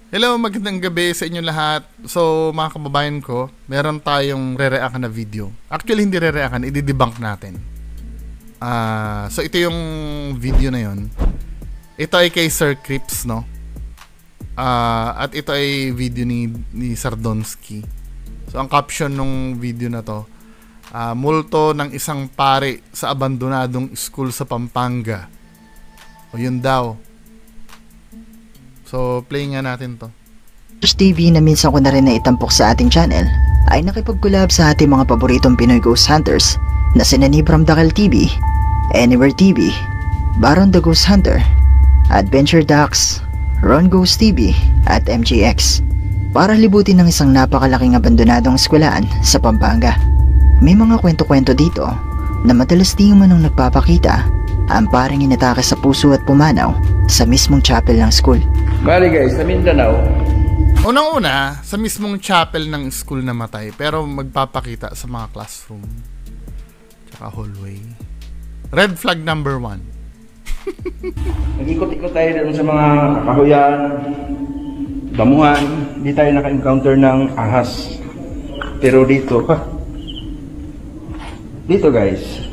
Hello, magandang gabi sa inyo lahat. So, mga kababayan ko, meron tayong re-react na video. Actually, hindi re-react, i-debunk natin. So, ito yung video na yon. Ito ay kay Sir Crips, no? At ito ay video ni Sardonsky. So, ang caption ng video na to, multo ng isang pare sa abandonadong school sa Pampanga. O yun daw. So, play nga natin to. TV na minsan ko na rin naitampok sa ating channel ay nakipag-collab sa ating mga paboritong Pinoy Ghost Hunters na sina Nibram Dakal TV, Anywhere TV, Baron the Ghost Hunter, Adventure Ducks, Ron Ghost TV at MJX para libutin ng isang napakalaking abandonadong eskwelahan sa Pampanga. May mga kwento-kwento dito na madalas di manong nagpapakita ang parang inatake sa puso at pumanaw sa mismong chapel ng school. Bali guys, sa Mindanao. Unang-una, sa mismong chapel ng school na matay, pero magpapakita sa mga classroom tsaka hallway. Red flag number 1. Nag-ikot-ikot tayo doon sa mga kahuyan, damuhan. Hindi tayo naka-encounter ng ahas. Pero dito, dito guys,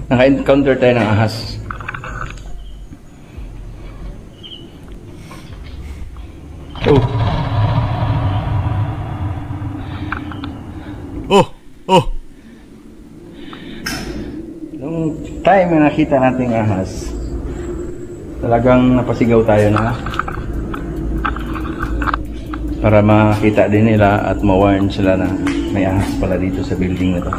naka-encounter tayo ng ahas. Oh. Oh. Nung time na nakita natin ang ahas, talagang napasigaw tayo na para makita din nila at ma-warn sila na may ahas pala dito sa building na to.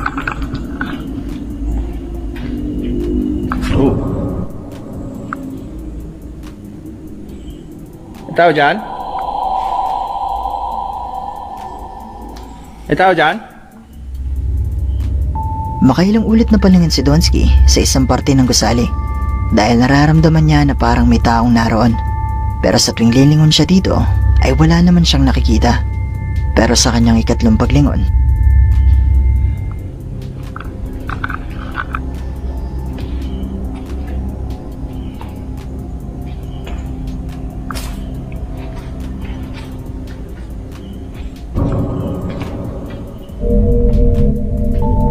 Oh. May tao dyan? May tao dyan? Makailang ulit na palingin si Donsky sa isang parte ng gusali dahil nararamdaman niya na parang may taong naroon. Pero sa tuwing lilingon siya dito ay wala naman siyang nakikita. Pero sa kanyang ikatlong paglingon,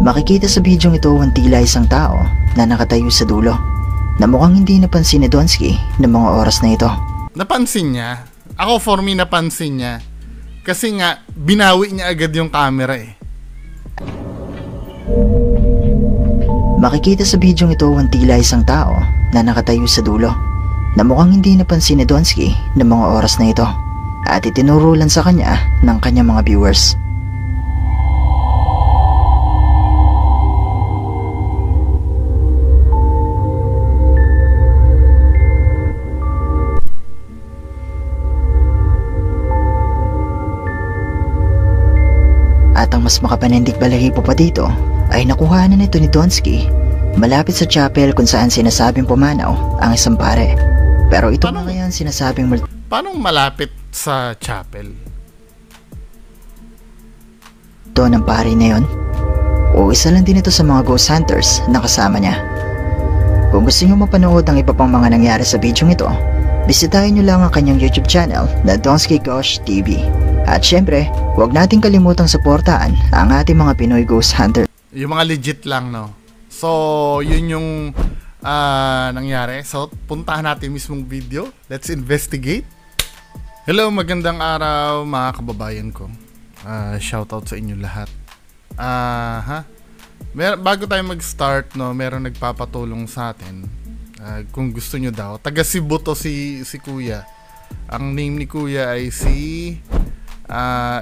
makikita sa bidyong ito ang tila isang tao na nakatayo sa dulo na mukhang hindi napansin ni Donsky ng mga oras na ito. Napansin niya. Ako for me napansin niya. Kasi nga, binawi niya agad yung camera eh. Makikita sa bidyong ito ang tila isang tao na nakatayo sa dulo na mukhang hindi napansin ni Donsky ng mga oras na ito at itinuro lang sa kanya ng kanyang mga viewers. At ang mas makapanindig balahibo pa dito ay nakuhanan nito ni Donsky malapit sa chapel kung saan sinasabing pumanaw ang isang pare. Pero ito na ngayon sinasabing Paano malapit sa chapel? ito ng pare na yun o isa lang din ito sa mga ghost hunters na kasama niya. Kung gusto nyo mapanood ang iba pang mga nangyari sa bidyong ito, bisitahin nyo lang ang kanyang YouTube channel na Donsky Ghost TV. At syempre, huwag nating kalimutang suportahan ang ating mga Pinoy Ghost Hunter. Yung mga legit lang, no? So, yun yung nangyari. So, puntahan natin mismong video. Let's investigate. Hello, magandang araw mga kababayan ko. Shoutout sa inyo lahat. Bago tayo mag-start, no, meron nagpapatulong sa atin. Kung gusto nyo daw, taga Cebu to si Kuya. Ang name ni Kuya ay si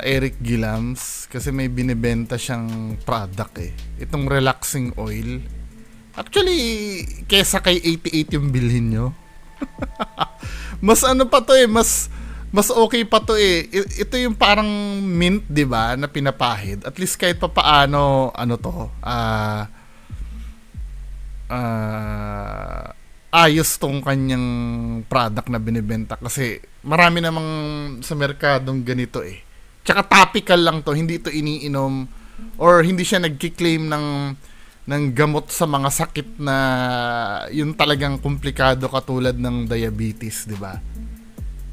Eric Gilams kasi may binibenta siyang product eh. Itong relaxing oil. Actually, kesa kay 88 yung bilhin nyo. Mas ano pa to eh, mas okay pa to eh. Ito yung parang mint, 'di ba, na pinapahid. At least kahit papaano ayos tong kanyang product na binibenta kasi marami namang sa merkadong ganito eh. Tsaka topical lang to, hindi to iniinom or hindi siya nagki-claim ng gamot sa mga sakit na yun talagang komplikado katulad ng diabetes, di ba?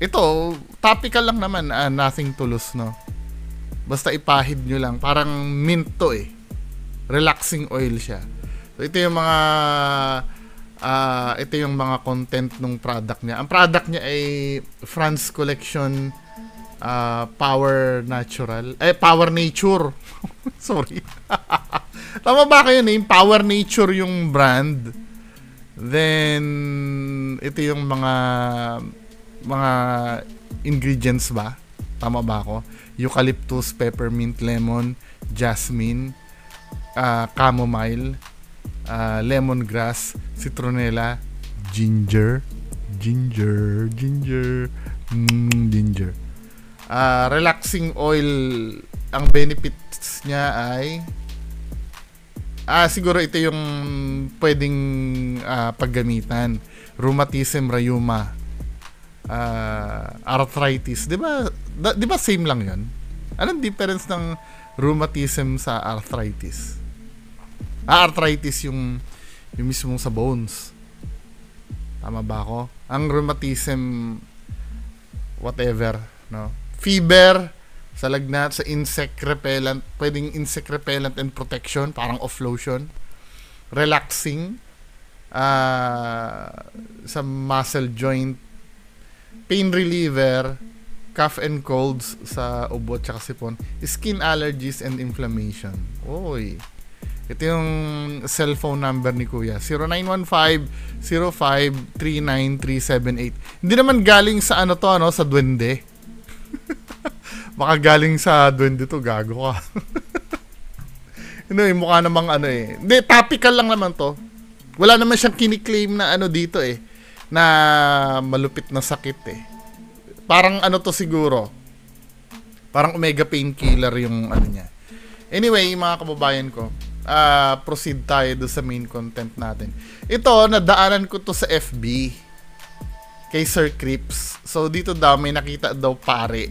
ito, topical lang naman, nothing to lose, no? Basta ipahid nyo lang. Parang mint to eh. Relaxing oil siya. So, ito yung mga content ng product niya. Ang product niya ay France Collection Power Nature. Sorry. Tama ba kayo na yung Power Nature yung brand? Then, ito yung mga ingredients ba? Tama ba ako? Eucalyptus, peppermint, lemon, jasmine, chamomile, lemongrass, citronella, ginger. Relaxing oil, ang benefits niya ay siguro ito yung pwedeng paggamitan. Rheumatism, rheuma, arthritis. 'Di ba same lang 'yon? Anong difference ng rheumatism sa arthritis? Arthritis yung mismong sa bones. Tama ba ako? Ang rheumatism, whatever, no? Fever, sa lagnat, sa insect repellent, pwedeng insect repellent and protection, parang off lotion. Relaxing, sa muscle joint, pain reliever, cough and colds sa ubo at sipon, skin allergies and inflammation. Oy. Ito yung cellphone number ni Kuya, 0915-05-39378. Hindi naman galing sa sa duwende. Baka galing sa duwende to, gago ka. Mukha namang Hindi, topical lang naman to. Wala naman siyang kiniklaim na dito na malupit na sakit Parang to siguro. Parang omega painkiller yung niya. Anyway, mga kababayan ko, proceed tayo do sa main content natin. Ito, nadaanan ko to sa FB kay Sir Crips. So dito daw may nakita daw pare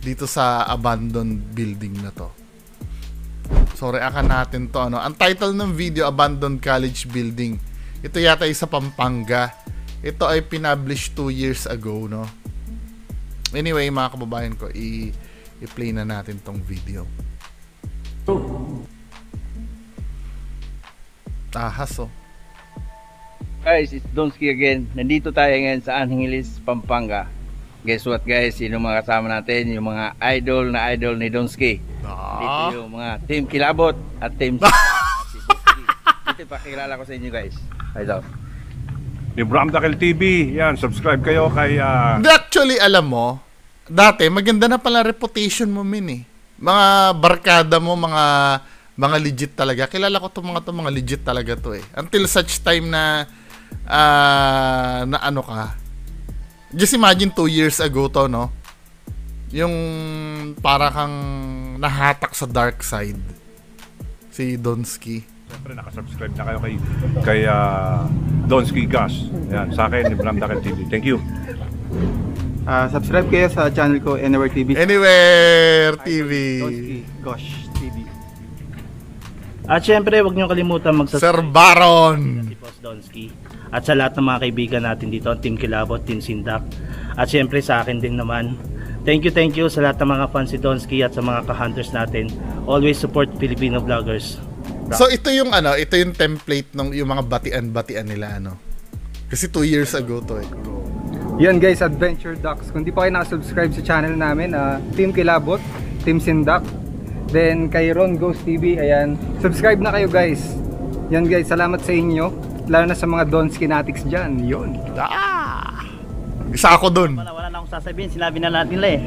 dito sa abandoned building na to. So reakan natin to Ang title ng video, Abandoned College Building. Ito yata ay sa Pampanga. Ito ay pinublish 2 years ago, no? Anyway, mga kababayan ko, i-play na natin tong video. Ahas, Guys, it's Donsky again. Nandito tayo ngayon sa Angeles, Pampanga. Guess what, guys? Sino mga kasama natin? Yung mga idol ni Donsky. Dito yung mga Team Kilabot at Team Dito pakilala ko sa inyo, guys. Idol Nibram Dakel TV. Yan, subscribe kayo kay Actually, alam mo, dati maganda na pala reputation mo, Mga barkada mo, mga legit talaga. Kilala ko mga legit talaga to Until such time na ka. Just imagine 2 years ago to, no? Yung para kang nahatak sa dark side. Si Donsky. Siyempre, nakasubscribe na kayo kay Donsky Gas. Yan, sa akin, Nibram Dakel TV. Thank you. Subscribe kayo sa channel ko, Anywhere TV. Anywhere TV. Donsky Gosh TV. At syempre, huwag niyo kalimutan mag-subscribe. Sir Baron. Si Boss Donsky. At sa lahat ng mga kaibigan natin dito, Team Kilabot, Team Sindak. At syempre sa akin din naman. Thank you sa lahat ng mga fans si Donsky at sa mga ka-hunters natin. Always support Filipino vloggers. So ito yung ito yung template ng yung mga batian nila Kasi 2 years ago to Yan guys, Adventure Ducks. Kung di pa kayo nakasubscribe sa channel namin, Team Kilabot, Team Sindak, then kay Ron Ghost TV, ayan. Subscribe na kayo guys. Yan guys, salamat sa inyo. Lalo na sa mga Donsky Natics dyan. Yun. Isa ako dun. Wala na akong sasabihin, sinabi na natin nila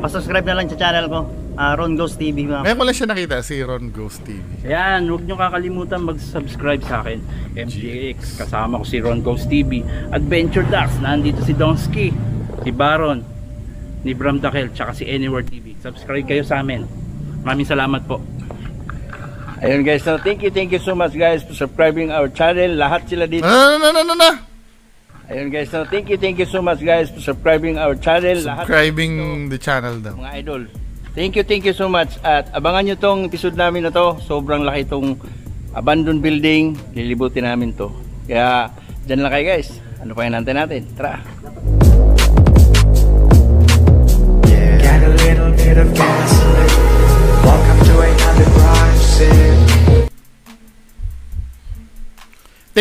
pasubscribe na lang sa channel ko, Ron Ghost TV. Ngayon ko lang siya nakita, si Ron Ghost TV. Ayan, huwag nyo kakalimutan mag-subscribe sa akin, MGX, kasama ko si Ron Ghost TV. Adventure Ducks, nandito si Donsky, si Baron, ni Bram Dakel, tsaka si Anywhere TV. Subscribe kayo sa amin. Maraming salamat po. Ayun guys, so thank you so much guys for subscribing our channel. Lahat sila dito. No. Ayun guys, so thank you so much guys for subscribing our channel. Subscribing the channel daw. Mga idol. Thank you so much. At abangan nyo tong episode namin na to. Sobrang laki tong abandoned building. Lilibutin namin to. Kaya dyan lang kayo guys. Ano pa hinantay natin? Tara.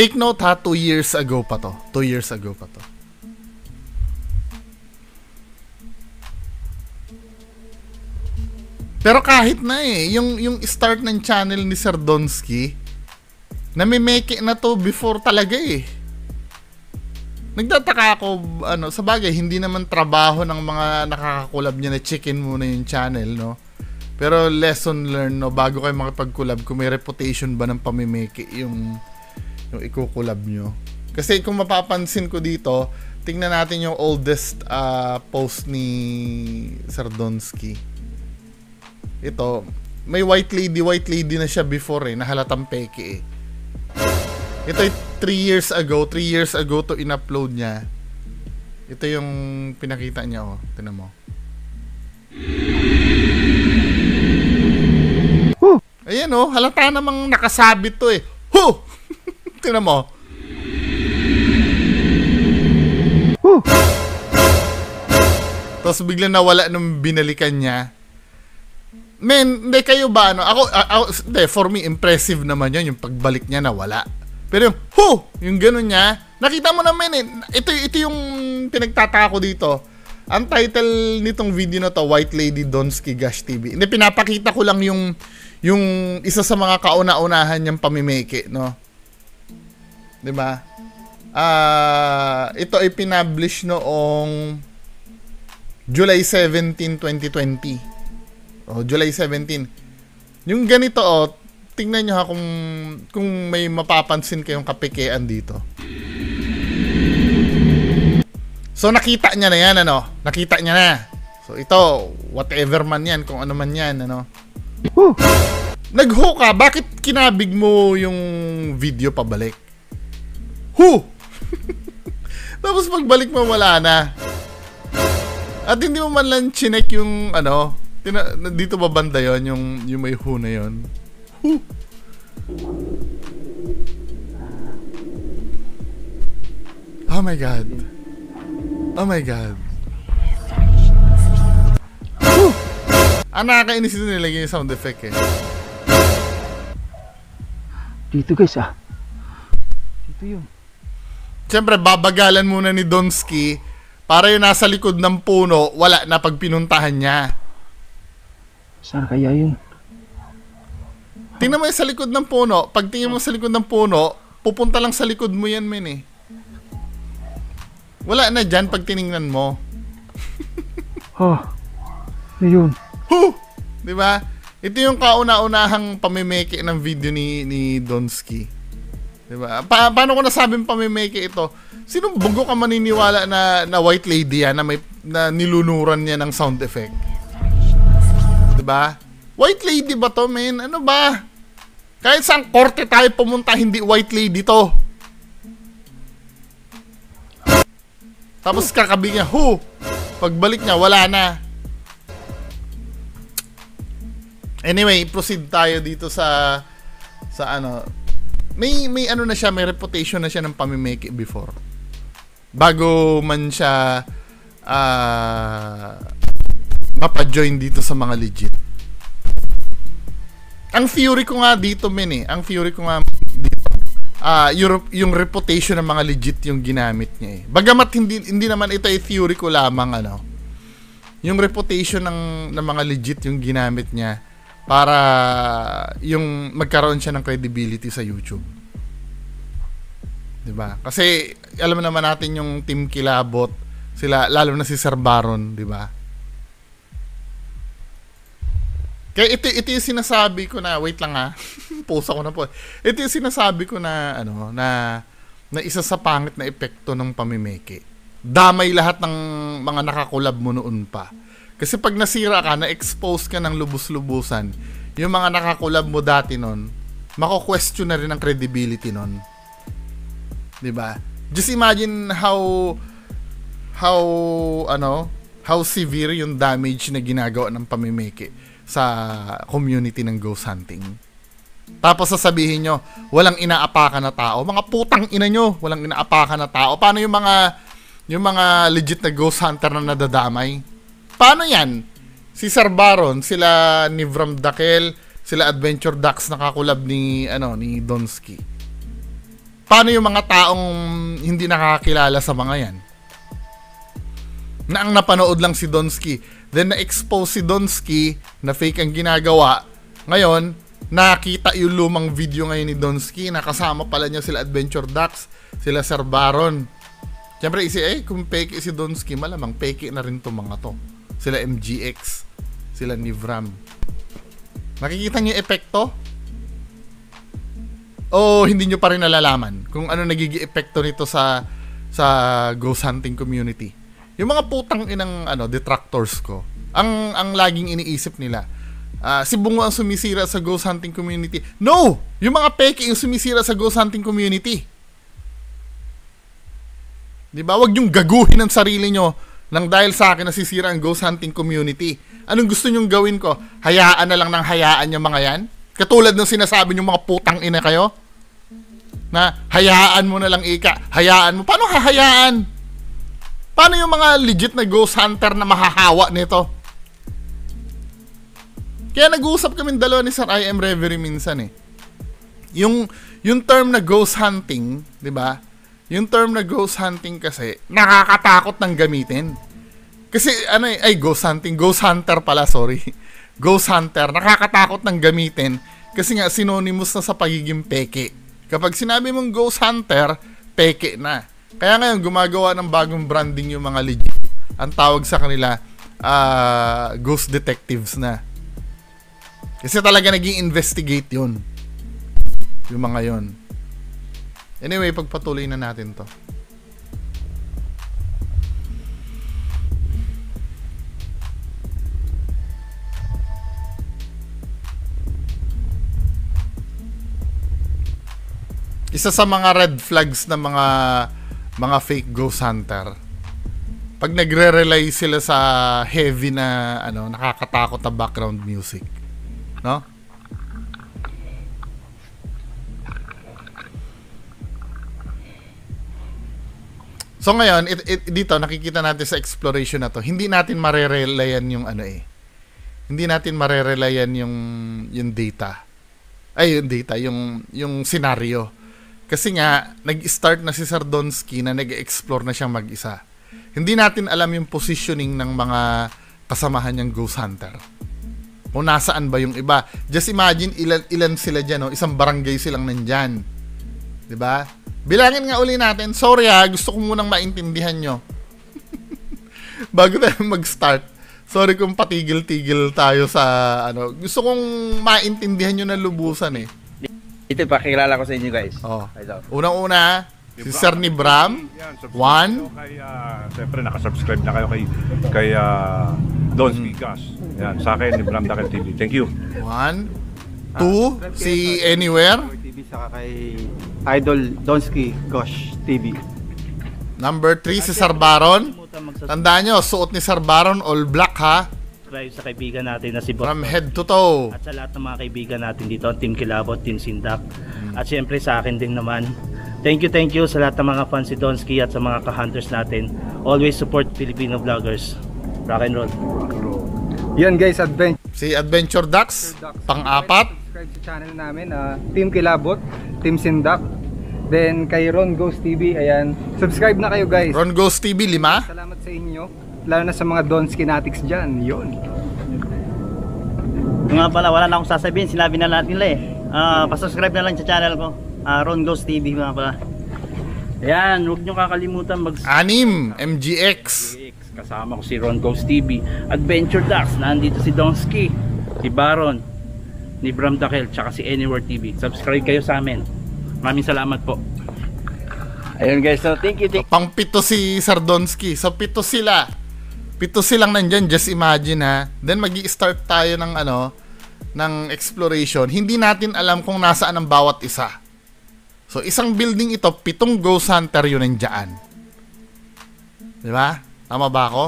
Take note ha, 2 years ago pa to. 2 years ago pa to. Pero kahit na yung start ng channel ni Sir Donsky, namimeke na to before talaga Nagtataka ako, sa bagay, hindi naman trabaho ng mga nakakakulab niya na chicken muna yung channel, no? Pero lesson learned, no? Bago kayo makipag-collab, kung may reputation ba ng pamimeke yung ikukulab nyo. Kasi kung mapapansin ko dito, tingnan natin yung oldest post ni Sir Donsky. Ito, may white lady na siya before nahalatang peke Ito ay 3 years ago to in-upload niya. Ito yung pinakita niya, tingnan mo. Ayan halata namang nakasabit to tingnan mo. Tapos biglang nawala nung binalikan niya. Men, hindi kayo ba Ako for me impressive naman 'yon yung pagbalik niya nawala. Pero yung gano'n niya, nakita mo naman ito yung pinagtataka ko dito. Ang title nitong video na to, White Lady Donsky Gash TV. Hindi, pinapakita ko lang yung isa sa mga kauna-unahan niyang pamimeke, no? Diba? Ito ay pinublish noong July 17, 2020. July 17. Yung ganito, tingnan nyo ha kung may mapapansin kayong kapekean dito. So nakita niya na yan, nakita niya na. So ito, whatever man yan, kung ano man yan, Nag-ho ka, bakit kinabig mo yung video pabalik? Tapos pagbalik mo wala na. At hindi mo man lang chinek yung dito ba banda yon yung may na yon. Oh my god. Oh my god. Nakakainis ito nilagay yung sound effect Dito guys Dito yun. Siyempre babagalan muna ni Donsky para yung nasa likod ng puno wala na pag pinuntahan niya. Saan kaya yun? Tingnan mo yung sa likod ng puno. Pag tingin mo sa likod ng puno, pupunta lang sa likod mo yan, men Wala na dyan pag tiningnan mo. Ayun. Diba? Ito yung kauna-unahang pamimeke ng video ni Donsky. Diba? Paano ko nasabing pamimeke ito? Sinong bugo ka maniniwala na white lady yan na nilunuran niya ng sound effect? Diba? White lady ba to, men? Ano ba? Kahit saan korte tayo pumunta, hindi white lady to. Tapos kakabi niya, pagbalik niya, wala na. Anyway, proceed tayo dito sa may na siya, may reputation na siya ng pamimeke before. Bago man siya mapa-join dito sa mga legit. Ang theory ko nga dito, men Ang theory ko nga dito, yung reputation ng mga legit yung ginamit niya Bagamat hindi naman ito ay theory ko lamang, yung reputation ng mga legit yung ginamit niya para yung magkaroon siya ng credibility sa YouTube. Diba? Kasi alam naman natin yung Team Kilabot, sila, lalo na si Sir Baron, diba? Kaya ito yung sinasabi ko na, wait lang post ako na po. Ito yung sinasabi ko na, na isa sa pangit na epekto ng pamimeke. Damay lahat ng mga nakakulab mo noon pa. Kasi pag nasira ka, na-expose ka ng lubos-lubusan, yung mga nakakulab mo dati nun, mako-question na rin ang credibility nun. Diba? Just imagine how severe yung damage na ginagawa ng pamimeke sa community ng ghost hunting. Tapos sasabihin nyo, walang inaapakan na tao. Mga putang ina nyo, walang inaapakan na tao. Paano yung mga legit na ghost hunter na nadadamay? Paano yan? Si Sir Baron, sila ni Vram Dakel, sila Adventure Ducks nakakulab ni Donsky. paano yung mga taong hindi nakakakilala sa mga yan? Na ang napanood lang si Donsky, then na-expose si Donsky na fake ang ginagawa. Ngayon, nakita yung lumang video ngayon ni Donsky, nakasama pala niya sila Adventure Ducks, sila Sir Baron. Siyempre, kung fake si Donsky, malamang fake na rin to mga to. Sila MGX, sila Nivram. Nakikita niyo yung epekto? O hindi niyo pa rin nalalaman kung ano nagiging epekto nito sa ghost hunting community? Yung mga putang inang detractors ko, ang laging iniisip nila, si Bungo ang sumisira sa ghost hunting community. No! Yung mga peke yung sumisira sa ghost hunting community. Diba? Huwag yung gaguhin ng sarili nyo nang dahil sa akin nasisira ang ghost hunting community. Anong gusto nyong gawin ko? Hayaan na lang ng hayaan yung mga yan? Katulad ng sinasabi nyong mga putang ina kayo? Na hayaan mo na lang hayaan mo. Paano hahayaan? Paano yung mga legit na ghost hunter na mahahawa nito? Kaya nag-uusap kami dalawa ni Sir I.M. Reverie minsan eh. Yung term na ghost hunting, di ba? Yung term na ghost hunting kasi, nakakatakot ng gamitin. Kasi, ghost hunter pala, sorry. Ghost hunter, nakakatakot ng gamitin kasi nga synonymous na sa pagiging peke. Kapag sinabi mong ghost hunter, peke na. Kaya ngayon, gumagawa ng bagong branding yung mga legit. Ang tawag sa kanila, ghost detectives na. Kasi talaga nag-i-investigate yun. Yung mga yun. Anyway, pagpatuloy na natin to. Isa sa mga red flags ng mga fake ghost hunter, pag nagre-rely sila sa heavy na nakakatakot na background music, no? So ngayon, dito nakikita natin sa exploration na to, hindi natin marerelayan yung Hindi natin marerelayan yung data. Yung scenario. Kasi nga nag-start na si Sir Donsky na nag-explore na siyang mag-isa. Hindi natin alam yung positioning ng mga kasamahan niyang ghost hunter. Kung nasaan ba yung iba. Just imagine ilan sila diyan, no? Isang barangay silang nandyan. 'Di ba? Bilangin nga uli natin. Sorry gusto ko munang maintindihan nyo. Bago tayo mag-start. Sorry kung patigil-tigil tayo sa Gusto kong maintindihan nyo na lubusan eh. Ito, pakilala ko sa inyo guys. Unang-una, si Sir Nibram. One. Siyempre, nakasubscribe na kayo kay Donsky Gas. Yan, sa akin, Nibram Dakel TV. Thank you. 1. 2, si Anywhere. TV saka kay Idol Donsky Gosh TV. Number 3, si Sir Baron. Tandaan nyo, suot ni Sir Baron, all black ha. Subscribe sa kaibigan natin na si Boss. From head to toe. At sa lahat ng mga kaibigan natin dito, Team Kilabot, Team Sindak. At syempre sa akin din naman. Thank you sa lahat ng mga fans si Donsky at sa mga ka-hunters natin. Always support Filipino vloggers. Rock and roll. Yan guys, Si Adventure Ducks, pang-apat. Subscribe sa channel namin, Team Kilabot, Team Sindak. Then kay Ron Ghost TV, ayan. Subscribe na kayo guys. Ron Ghost TV, 5. Salamat sa inyo. Lalo na sa mga Donsky Natics dyan. Yun. Nga pala, wala na akong sasabihin. Sinabi na natin nila eh. Pasubscribe na lang sa channel ko. Ron Ghost TV nga pala. Ayan, huwag nyo kakalimutan Anim, MGX. Kasama ko si Ron Ghost TV. Adventure Ducks, nandito si Donsky, si Baron, ni Bram Dakel, tsaka si Anywhere TV. Subscribe kayo sa amin. Maraming salamat po. Ayun guys, so thank you. Pang-pito si Sir Donsky. So, pito sila. Pito silang nandyan, just imagine ha. Then magi-start tayo ng ng exploration. Hindi natin alam kung nasaan ang bawat isa. So isang building ito, 7 ghost hunter yun nandiyan. Di ba? Tama ba ako?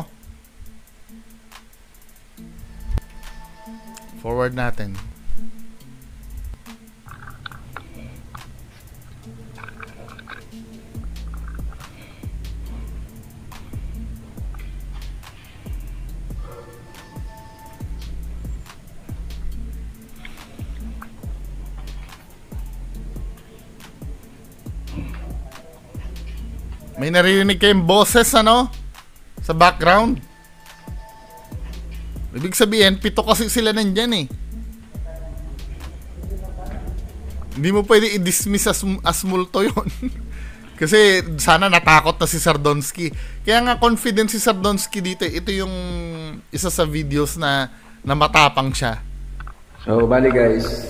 Forward natin. May naririnig kayong boses, ano? Sa background. Ibig sabihin, 7 kasi sila nandyan eh. Hindi mo pwede i-dismiss as multo yun. Kasi sana natakot na si Sardonsky. Kaya nga confident si Sardonsky dito. Ito yung isa sa videos na matapang siya. So, bali guys.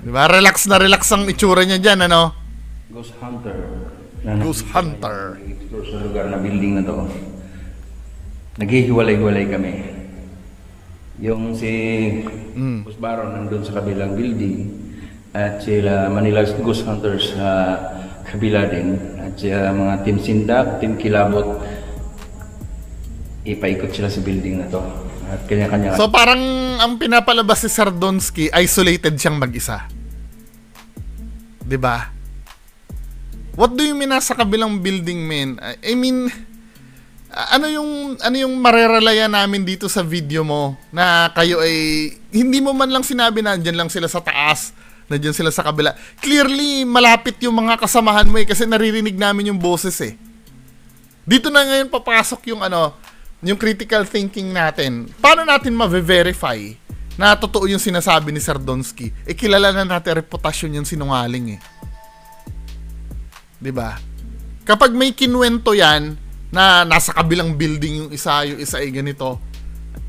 Diba? Relax na relax ang itsura niya dyan, ano? Ghost Hunter. Ghost Hunter. Explore sa lugar na building na to. Naghihiwalay-hiwalay kami. Yung si Boss Baron nandun sa kabilang building. At sila Manila Ghost Hunters sa kabila din. At sila mga Team Sindak, Team Kilabot. Ipaikot sila sa building na to. At kanya-kanya. So parang ang pinapalabas si Sardonsky, isolated siyang mag-isa. 'Di ba? What do you mean nasa kabilang building, men? I mean, ano yung marerelaya namin dito sa video mo na kayo ay hindi mo man lang sinabi na nandiyan lang sila sa taas, nandiyan sila sa kabila. Clearly malapit yung mga kasamahan mo kasi naririnig namin yung boses eh. Dito na ngayon papasok yung yung critical thinking natin. Paano natin ma-verify na totoo yung sinasabi ni Sardonsky? Kilala na natin reputasyon yung sinungaling eh. 'Di ba? Kapag may kinuwento yan na nasa kabilang building yung isa ay ganito,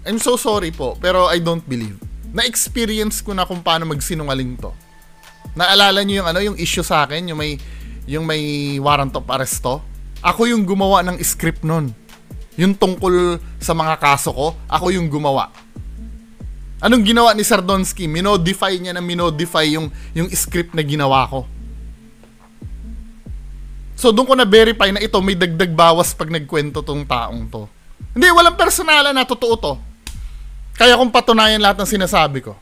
I'm so sorry po, pero I don't believe. Na-experience ko na kung paano magsinungaling to. Naalala niyo yung issue sa akin, yung may warrant of arrest to? Ako yung gumawa ng script nun. Yung tungkol sa mga kaso ko, ako yung gumawa. Anong ginawa ni Sardonsky? Minodify niya yung script na ginawa ko. So doon ko na-verify na ito may dagdag bawas pag nagkwento tong taong to. Hindi, walang personalan na totoo to. Kaya kung patunayan lahat ng sinasabi ko.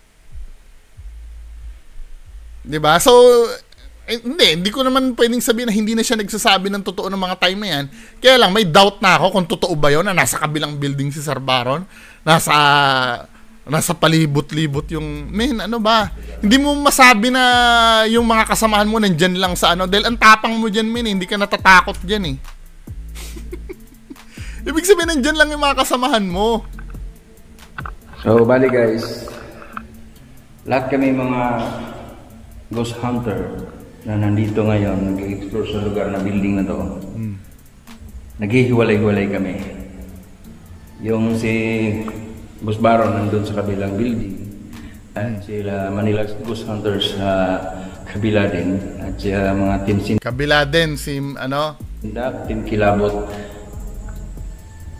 'Di ba? So hindi ko naman pwedeng sabihin na hindi na siya nagsasabi ng totoo ng mga time na yan. Kaya lang may doubt na ako kung totoo ba 'yon na nasa kabilang building si Sir Baron, nasa palibot-libot yung ano ba? Hindi mo masabi na yung mga kasamahan mo nandyan lang sa dahil ang tapang mo dyan, hindi ka natatakot dyan eh. Ibig sabihin nandyan lang yung mga kasamahan mo. So, bali guys, lahat kami mga Ghost Hunter na nandito ngayon, nag-explore sa lugar na building na to. Naghihiwalay-hiwalay kami. Yung si Boss Baron nandun sa kabilang building. At sila Manila Ghost Hunters sa kabila din. At sila mga Team Sindak. Kabila din si Team Kilabot.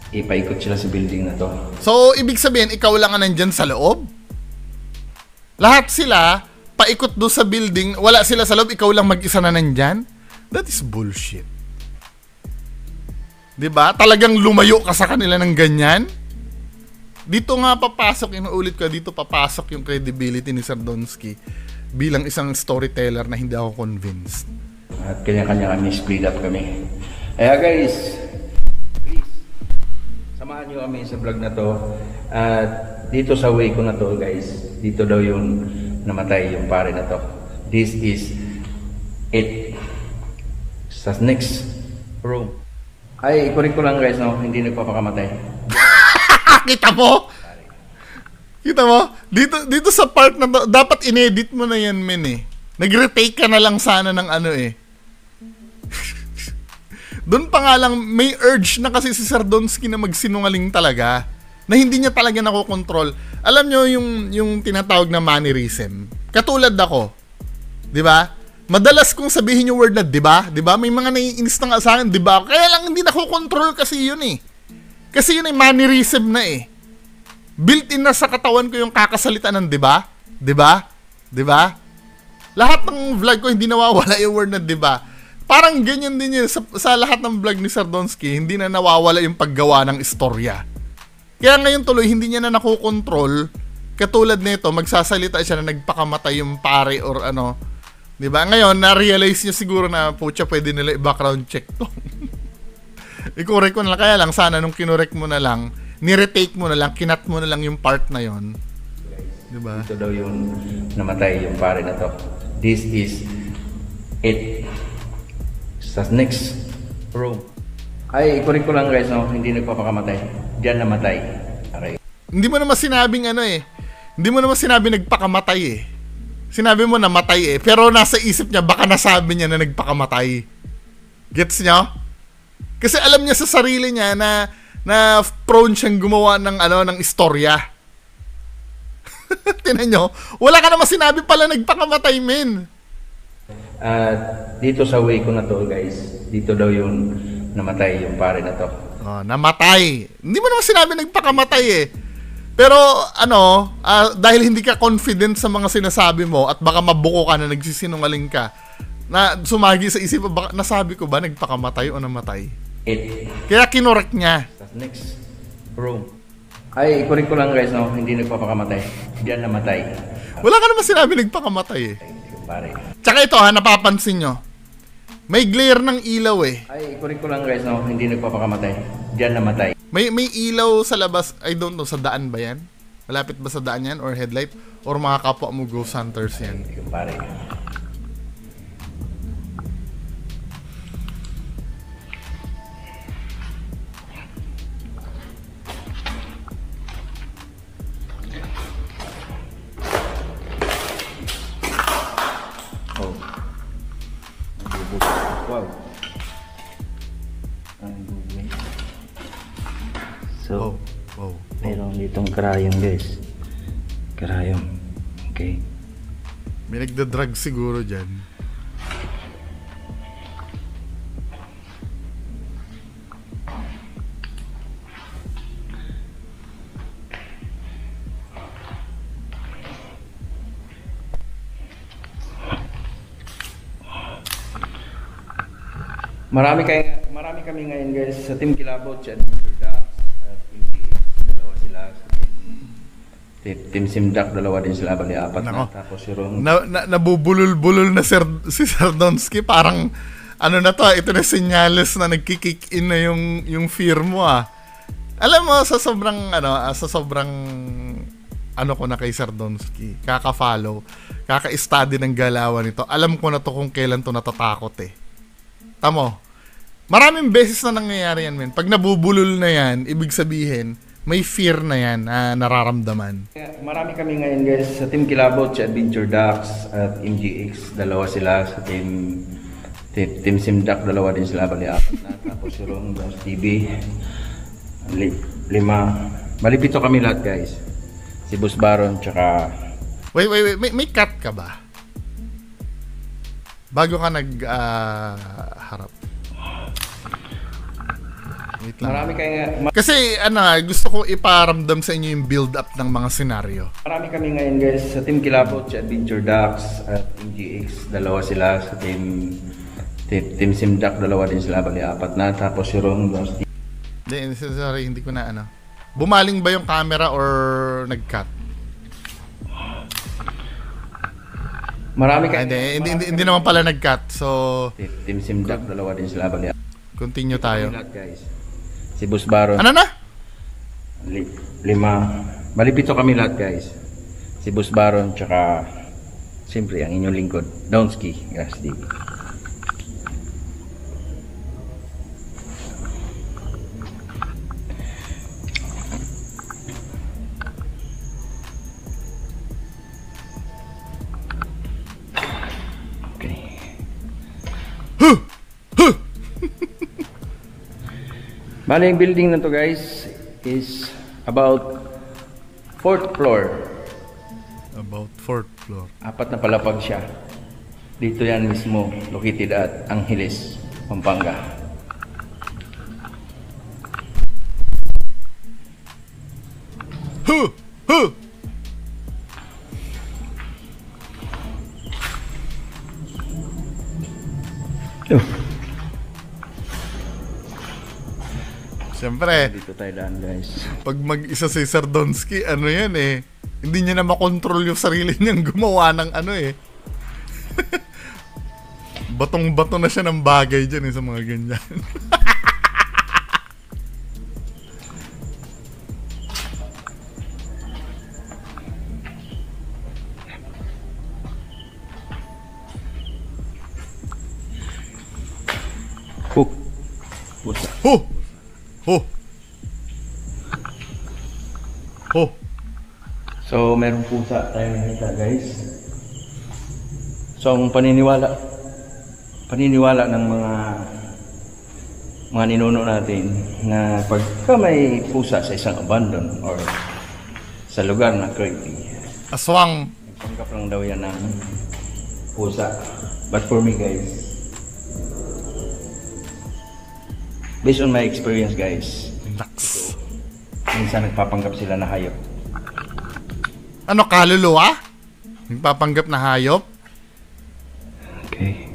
Ipaikot sila sa building na to. So, ibig sabihin, ikaw lang ang nandyan sa loob? Lahat sila, paikot doon sa building, wala sila sa loob, ikaw lang mag-isa na nandyan? That is bullshit. Diba? Talagang lumayo ka sa kanila ng ganyan? Dito nga papasok, inuulit ko, dito papasok yung credibility ni Sardonsky bilang isang storyteller na hindi ako convinced. At kanya-kanya kami, split up kami. Kaya guys, please, samahan nyo kami sa vlog na to. At dito sa way ko na to guys, dito daw yung namatay yung pare na to. This is it. Sa next room. Ay, correct ko lang guys, no? Hindi nagpapakamatay. Kita mo? Kita mo? Dito sa part na to, dapat inedit mo na yan, men eh. Nag-retake ka na lang sana ng eh. Doon pa nga lang, may urge na kasi si Sardonsky na magsinungaling talaga. Na hindi niya talaga nakokontrol. Alam nyo yung tinatawag na mannerism. Katulad ako. Diba? Madalas kong sabihin yung word na diba? Diba? May mga naiinis na nga sa akin, diba? Kaya lang hindi nakokontrol kasi yun eh. Kasi yun ay mannerism na eh. Built-in na sa katawan ko yung kakasalita ng diba? Diba? Diba? Lahat ng vlog ko hindi nawawala yung word na diba? Parang ganyan din yun sa lahat ng vlog ni Sardonsky, hindi na nawawala yung paggawa ng istorya. Kaya ngayon tuloy, hindi niya na nakokontrol. Katulad nito, magsasalita siya na nagpakamatay yung pare or diba? Ngayon, na-realize niya siguro na pucha, pwede nila i-background check to. I-correct ko na lang. Kaya lang, sana nung kinorek mo na lang, ni-retake mo na lang, kinat mo na lang yung part na yon. Diba? Ito daw yung namatay yung pare na to. This is it. Sa next room. Ay, i-correct ko lang guys, no? Hindi nagpapakamatay. Diyan namatay. Okay. Hindi mo naman sinabing ano eh. Hindi mo naman sinabi nagpakamatay eh. Sinabi mo namatay eh. Pero nasa isip niya, baka nasabi niya na nagpakamatay. Gets niyo? Kasi alam niya sa sarili niya na prone siyang gumawa ng ng istorya. Tingnan niyo, wala ka naman sinabi pala nagpakamatay, men. Dito sa way ko na to guys, dito daw yung namatay yung pare na to. Oh, namatay. Hindi mo naman sinabi nagpakamatay eh. Pero dahil hindi ka confident sa mga sinasabi mo at baka mabuko ka na nagsisinungaling ka, na sumagi sa isip, baka nasabi ko ba nagpakamatay o namatay? Kaya kinorek niya. Next room. Ay, i-correct ko lang guys, no? Hindi nagpapakamatay. Diyan namatay. Wala ka naman sinabi nagpakamatay eh. Pare. Tsaka ito napapansin nyo. May glare ng ilaw eh. Ay, i-correct ko lang guys, no? Hindi nagpapakamatay. Diyan namatay. May ilaw sa labas, I don't know, sa daan ba yan? Malapit ba sa daan yan? Or headlight? Or mga kapwa mo ghost hunters yan? Pare. Wow. So, Wow. meron ditong karayom guys. Karayom. Okay. May nagda-drug siguro dyan. Marami kami ngayon guys sa Team Kilabot, si Adventure Ducks at MGX, dalawa sila sa Team Simdak, dalawa din sila, bali apat na. Tapos si Ron. Nabubulol-bulol na si Sir Donsky, parang na to, ito na senyales na nagki-kick in na yung fear mo ah. Alam mo, sa sobrang ko na kay Sir Donsky, kaka-follow, kaka-study ng galawan nito, alam ko na to kung kailan to natatakot eh. Tamo, maraming beses na nangyayari yan, men. Pag nabubulol na yan, ibig sabihin, may fear na yan na nararamdaman. Marami kami ngayon guys sa Team Kilabot, si Adventure Ducks at MGX, dalawa sila sa Team Simdak, dalawa din sila, bali apat na. Tapos si Ron, Dons TV, lima. Bali pito kami lahat guys. Si Boss Baron, tsaka... Wait, may cut ka ba? Bago ka harap. Wait lang. Kasi gusto ko iparamdam sa inyo yung build up ng mga senaryo. Marami kami ngayon guys sa Team Kilabot, si Adventure Ducks at MGX, dalawa sila sa Team Simdak, dalawa din sila, bali apat na. Tapos si Ron, Dons TV. Sorry, hindi ko na Bumaling ba yung camera or nag-cut? Hindi naman pala nag-cut. So, Team Simdak, dalawa din sila, bali. Continue tayo. Guys. Si Boss Baron. Ano na? Lima. Bali pito kami lahat guys. Si Boss Baron, tsaka siyempre ang inyong lingkod, Donsky Gas TV. Bali, yung building na to guys is about 4th floor. About 4th floor. Apat na palapag siya. Dito yan mismo, located at Angeles, Pampanga. Siyempre, dito tayo daan guys. Pag mag-isa si Sir Donsky, yan eh. Hindi niya na makontrol yung sarili niyang gumawa ng Batong-bato na siya ng bagay dyan sa mga ganyan. Puta. Ho! Ho! Ho! So, merong pusa tayo nakita, guys. So, ang paniniwala ng mga ninuno natin na pagka may pusa sa isang abandon or sa lugar na creepy, Aswang. panggap lang daw yan ng pusa. But for me, guys, based on my experience, guys, Naks. minsan nagpapanggap sila na hayop. Ano, kaluluwa? Nagpapanggap na hayop? Okay.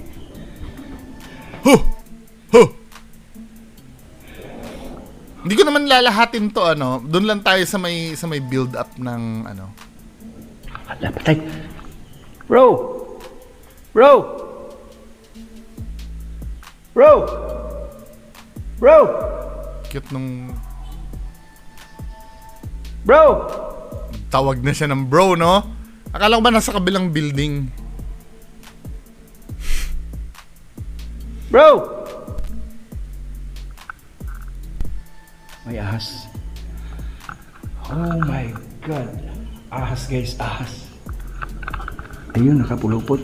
Huh! Huh! Hindi ko naman lalahatin to, ano. Doon lang tayo sa may build up ng ano. Wala, patay. Bro! Bro! Bro! Bro! Cute nung Bro! tawag na siya ng bro, no? Akala ko ba nasa kabilang building? Bro! May ahas. Oh my God. Ahas, guys. Ahas. Ayun, nakapulupot.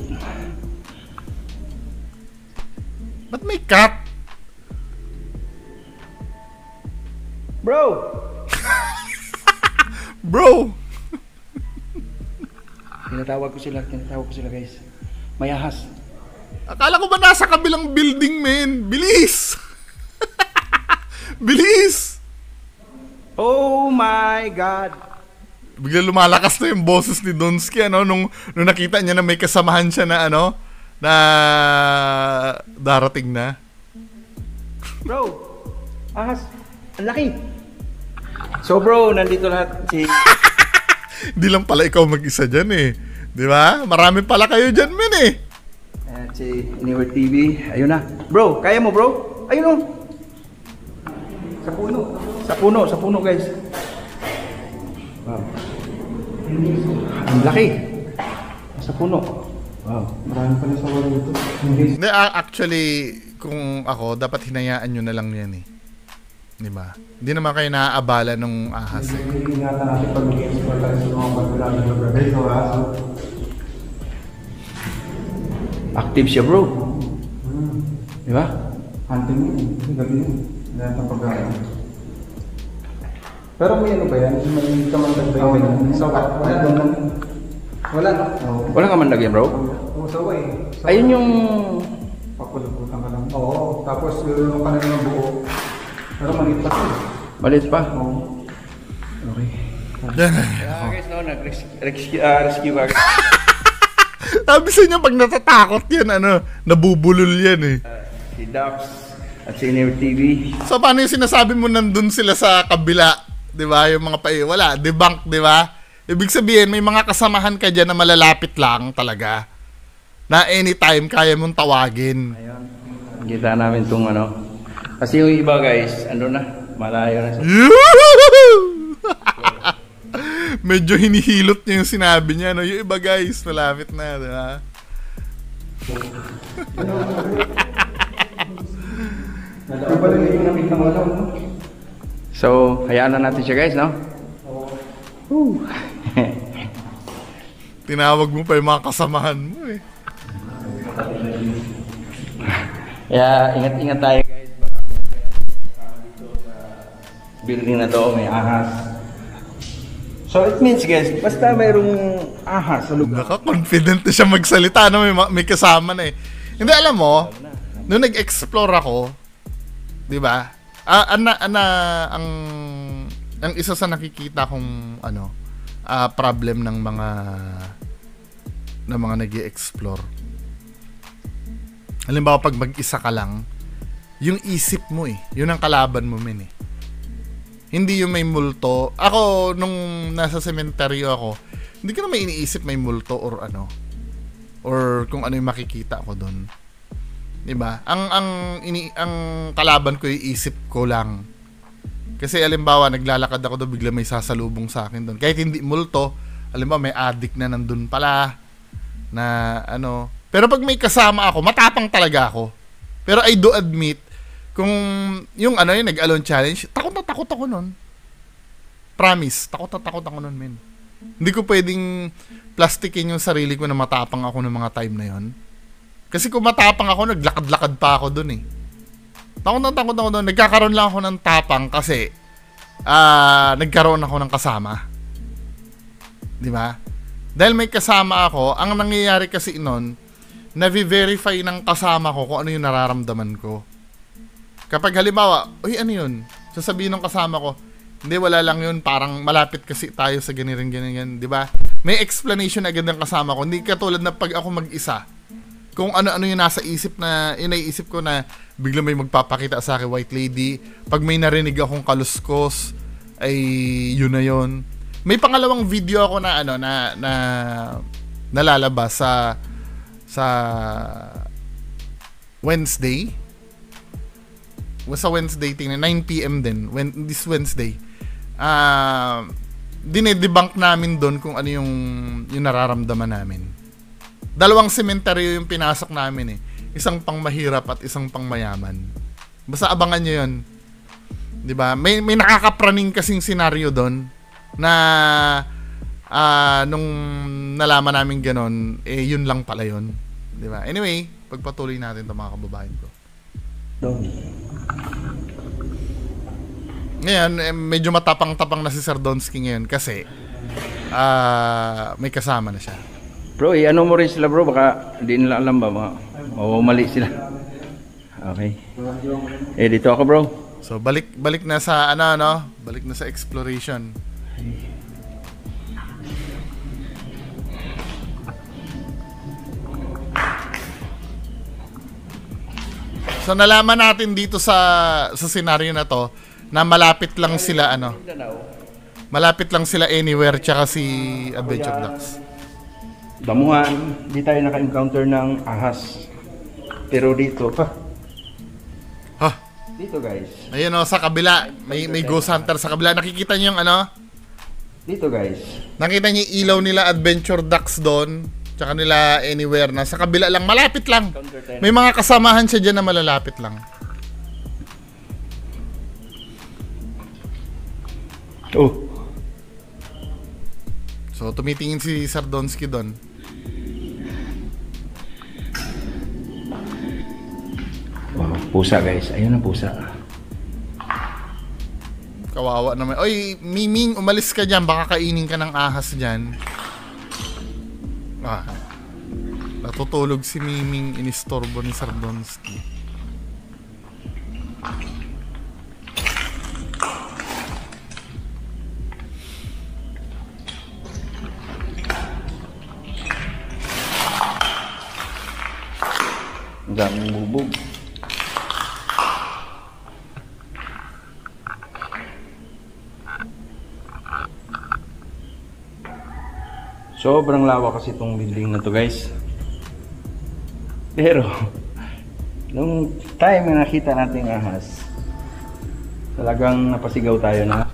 Ba't may cat? Bro! Bro! Tinatawag ko sila, guys. May ahas. Akala ko ba nasa kabilang building, men? Bilis! Bilis! Oh my God! Bigla lumalakas na yung boses ni Donsky, ano, nung nakita niya na may kasamahan siya na, ano, na darating na. Bro! Ahas! Ang laki! So bro, nandito lahat si... Hindi lang pala ikaw mag-isa dyan, eh. Di ba? Marami pala kayo dyan, men, eh. Si Anywhere TV. Ayun na. Bro, kaya mo bro? Ayun o. Sa puno. Sa puno guys. Wow. Ang laki. Sa puno. Wow. Marami pala sa wala ito. Hindi, actually, kung ako, dapat hinayaan nyo na lang yan, eh. Di ba? Hindi naman kayo naaabala nung ahas, eh. Hindi ingatan natin pag mag-explore tayo sa mga pagkakala ng brother. So, Active siya bro. Di ba? hunting yun. Gabi yun. Lahat ng pagkakala. Pero may ano ba yan? May kamandag ba yun? So, wala naman. Wala. Wala ka man lagyan bro? Oo, sawa eh. Ayun yung... Pakuluputan ka lang. Oo. Tapos, lulunok ka na ng buo. Pero maliit pa siya. Maliit pa? Oo. Okay. Yan. Guys, no, nag-rescue ka. Sabi sa inyo, pag natatakot yan, ano, nabubulol yan, eh. Si Dax at si Anywhere TV. So, paano yung sinasabi mo nandun sila sa kabila? Di ba? Yung mga wala, debunk, di ba? Ibig sabihin, may mga kasamahan ka dyan na malalapit lang talaga. Na anytime, kaya mong tawagin. Ayun. Kita namin itong ano. Kasi yung iba guys, ano na, malayo na siya. Medyo hinihilot niya yung sinabi niya, no? Yung iba guys, malapit na, di ba? So, hayaan na natin siya guys, no? Tinawag mo pa yung mga kasamahan mo, eh. Kaya ingat-ingat tayo guys. Building na to, may ahas. So it means guys, basta mayroong ahas sa lugar. Naka-confident na siya magsalita, no? May kasama na, eh. Hindi, alam mo, nung nag-explore ako, di ba? Ang isa sa nakikita kong ano, problem ng mga nag-i-explore. Halimbawa, pag mag-isa ka lang, yung isip mo, eh. Yun ang kalaban mo, men, eh. Hindi yung may multo. Ako, nung nasa sementeryo ako, hindi ko na may iniisip may multo or ano. Or kung ano yung makikita ko doon. Diba? Ang kalaban ko yung isip ko lang. Kasi alimbawa, naglalakad ako doon, bigla may sasalubong sa akin doon. Kahit hindi multo, alimbawa may addict na nandun pala. Na ano. Pero pag may kasama ako, matapang talaga ako. Pero I do admit, Kung yung ano yung nag-alone challenge, takot na takot ako nun. Promise, takot na takot ako nun, men. Hindi ko pwedeng plastikin yung sarili ko na matapang ako ng mga time na yon. Kasi kung matapang ako, naglakad-lakad pa ako dun eh. Takot na takot ako dun. Nagkakaroon lang ako ng tapang kasi nagkaroon ako ng kasama. Di ba? Dahil may kasama ako, ang nangyayari kasi nun, navi-verify ng kasama ko kung ano yung nararamdaman ko. Kapag halimbawa, uy, ano yun? Sasabihin ng kasama ko, hindi, wala lang yun, parang malapit kasi tayo sa ganyan, di ba? May explanation agad ng kasama ko. Hindi katulad na pag ako mag-isa, kung ano-ano yung nasa isip na, inaiisip ko na bigla may magpapakita sa akin, white lady. Pag may narinig akong kaluskos, ay yun na yun. May pangalawang video ako na ano na nalalabas sa Wednesday. Sa Wednesday tingnan 9 PM din this Wednesday. Dinedebunk namin doon kung ano yung nararamdaman namin. Dalawang sementeryo yung pinasok namin eh. Isang pang mahirap at isang pang mayaman. Basta abangan nyo yun. 'Di ba? May nakakapraning kasing senaryo doon na nung nalaman namin ganon, eh yun lang pala yun. Di ba? Anyway, pagpatuloy natin ito mga kababayan ko. Ngayon, medyo matapang-tapang na si Sir Donsky ngayon kasi may kasama na siya. Bro, ano mo rin sila bro, baka hindi nila alam ba, mali sila. Okay. Dito ako bro. So balik na sa balik na sa exploration. So nalaman natin dito sa scenario na to na malapit lang sila malapit lang sila Anywhere tsaka si Adventure Ducks. Damuhan, di tayo naka-encounter ng ahas. Pero dito dito guys. Ayun sa kabila, may ghost hunter sa kabila. Nakikita niyo yung dito guys. Nakita niyo yung ilaw nila Adventure Ducks doon, tsaka nila Anywhere na sa kabila lang, malapit lang. May mga kasamahan siya diyan na malalapit lang. Oh. So tumitingin si Sir Donsky doon. Wow, pusa guys. Ayun ang pusa. Kawawa naman. Oy, Miming, umalis ka dyan. Baka kainin ka ng ahas dyan. Natutulog si Miming. Inistorbo ni Sir Donsky. Ang daming bubog. Sobrang lawak kasi itong building na to guys. Pero nung time na nakita natin ahas, talagang napasigaw tayo na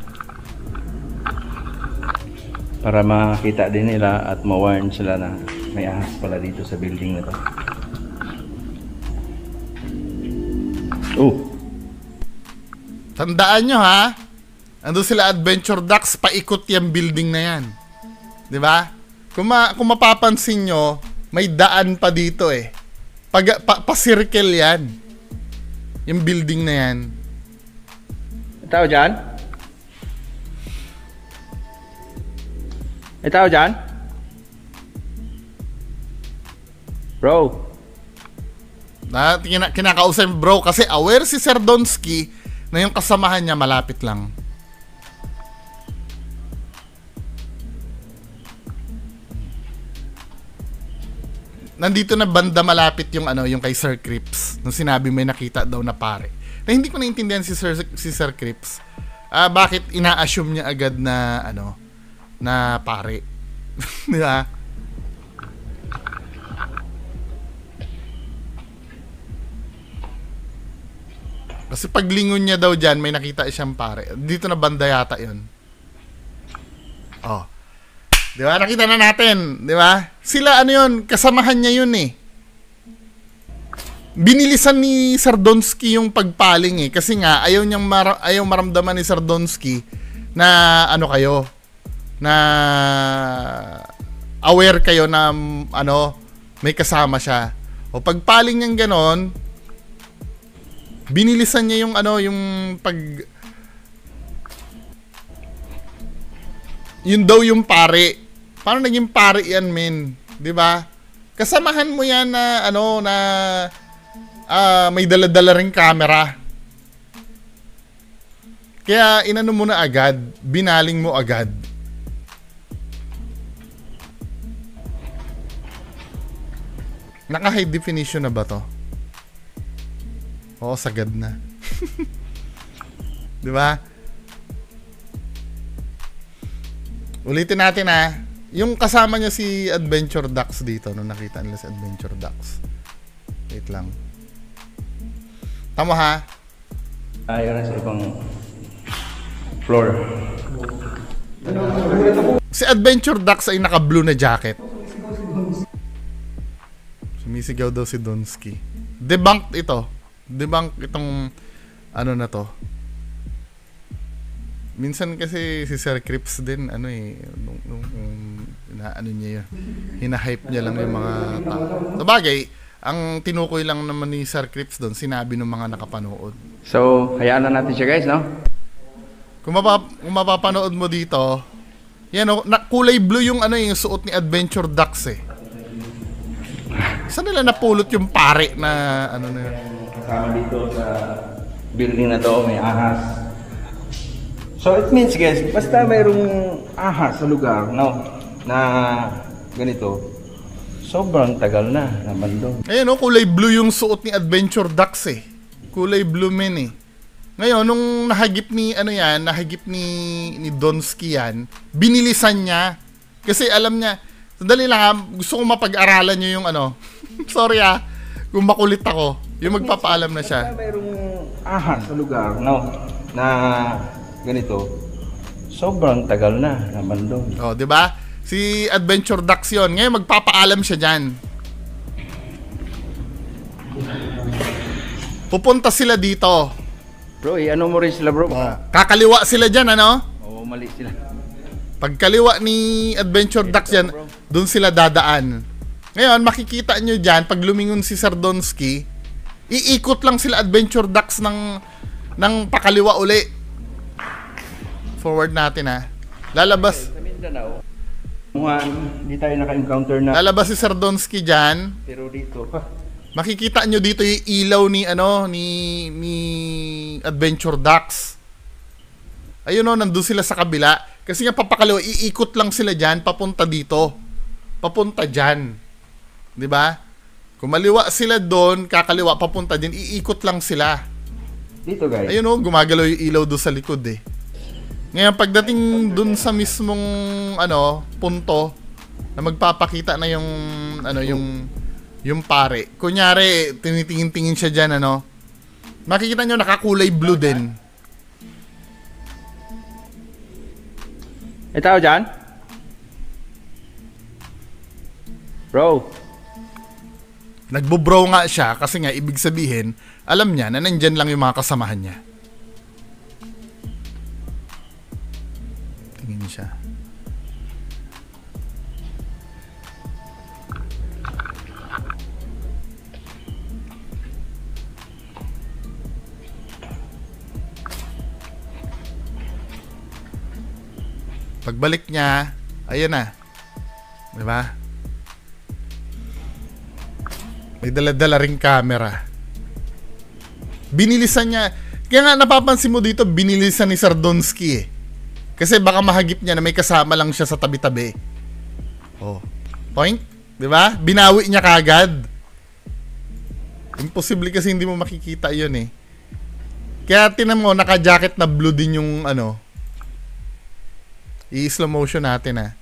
para makita din nila at ma-warn sila na may ahas pala dito sa building na to. Oh. Tandaan nyo ha, ando sila Adventure Ducks, paikot yung building na yan. Di ba? Kung mapapansin nyo, may daan pa dito eh. Pa-circle yan. Yung building na yan. May tao dyan? May tao dyan? Bro. Kinakausap bro kasi aware si Sir Donsky na yung kasamahan niya malapit lang. Nandito na banda malapit yung yung kay Sir Crips nung sinabi may nakita daw na pare. Na hindi ko naintindihan si Sir Crips. Bakit ina-assume niya agad na na pare. Di ba? Kasi paglingon niya daw dyan, may nakita siyang pare. Dito na banda yata yun. Oh. Di ba? Nakita na natin. Di ba? Sila yun, kasamahan niya yun eh. binilisan ni Sardonsky yung pagpaling eh. Kasi nga, ayaw maramdaman ni Sardonsky na ano kayo, na aware kayo na ano, may kasama siya. O pagpaling niyang ganon, binilisan niya yung ano, yung yun daw yung pare. Paano naging pare yan, men? 'Di ba? Kasamahan mo yan na ano, na may dala-dala ring camera. Kaya inano mo na agad, binaling mo agad. Naka-high definition na ba to? Oo, sagad na. 'Di ba? Ulitin natin yung kasama niya si Adventure Ducks dito nung nakita nila si Adventure Ducks. Wait lang. Tama ha? Ayun na sa ibang floor. Si Adventure Ducks ay naka-blue na jacket. Sumisigaw daw si Donsky. Debunked ito. Debunked itong ano na to. Minsan kasi si Sir Crips din ano nung ano niya yun. Hina-hype niya lang yung mga tao. Sabagay, ang tinukoy lang naman ni Sir Crips doon, sinabi ng mga nakapanood. So, hayaan na natin siya guys, no? Kung mapapanood mo dito, yan kulay blue yung ano yung suot ni Adventure Ducks eh. Saan nila napulot yung pare na ano na yun? Kasama dito sa building na to, may ahas. So it means guys, basta mayroong ahas sa lugar, no, na ganito, sobrang tagal na naman doon. Ayun kulay blue yung suot ni Adventure Ducks eh. Kulay blue men eh. Ngayon, nung nahagip ni Donsky yan, binilisan niya. Kasi alam niya, sandali lang gusto ko mapag-aralan niyo yung ano. Sorry kung makulit ako. Yung magpapaalam na siya. Basta mayroong ahas sa lugar, no, na ganito, sobrang tagal na naman doon. Oh, 'di ba? Si Adventure Ducks 'yon. Ngayon magpapaalam siya diyan. Pupunta sila dito. Bro, ano mo rin sila, bro? Kakaliwa sila diyan, ano? Oo, mali sila. Pagkaliwa ni Adventure Ducks diyan, doon sila dadaan. Ngayon, makikita nyo diyan pag lumingon si Sardonsky, iikot lang sila Adventure Ducks ng pakaliwa uli. Forward natin lalabas. Sa Mindanao, hindi tayo naka-encounter na. Lalabas si Sardonsky diyan. Pero dito, makikita nyo dito yung ilaw ni Adventure Ducks. Ayun nandun sila sa kabila. Kasi nga papakaliwa, iikot lang sila diyan papunta dito. Papunta diyan. 'Di ba? Kung maliwa sila doon, kakaliwa papunta din, iikot lang sila. Dito guys. Ayun gumagalaw yung ilaw doon sa likod eh. Ngayon pagdating doon sa mismong punto na magpapakita na yung pare. Kunyari tinitingin-tingin siya diyan makikita nyo nakakulay blue din. Ito dyan? Bro. Nagbo-bro nga siya kasi nga ibig sabihin, alam niya na nandyan lang yung mga kasamahan niya. Tingin siya. Pagbalik niya, ayun na. Diba? May dala-dala ring camera. Binilisan niya. Kaya nga napapansin mo dito, binilisan ni Sardonsky eh. Kasi baka mahagip niya na may kasama lang siya sa tabi-tabi. Oh. Point? Diba? Binawi niya kagad. Imposible kasi hindi mo makikita yun eh. Kaya tinan mo, naka-jacket na blue din yung i-slow motion natin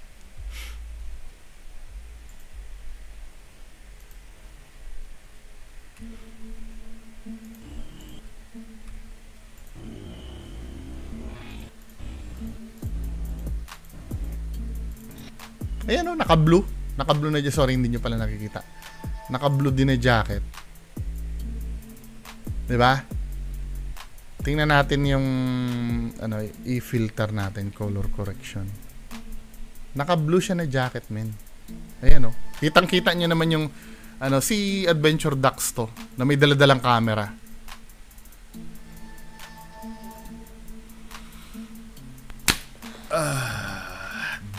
Ayan naka-blue. Naka-blue na dyan. Sorry, hindi nyo pala nakikita. Naka-blue din na jacket. 'Di ba? Tingnan natin yung i-filter natin, color correction. Naka-blue siya na jacket, men. Ayan oh. Kitang-kita niyo naman yung si Adventure Ducks to na may dala-dalang camera.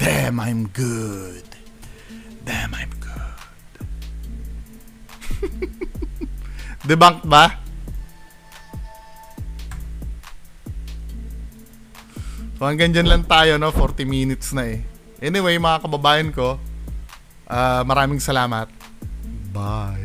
Damn, I'm good. Damn, I'm good. Debunk ba? So hanggang dyan lang tayo, no? 40 minutes na eh. Anyway, mga kababayan ko, maraming salamat. Bye.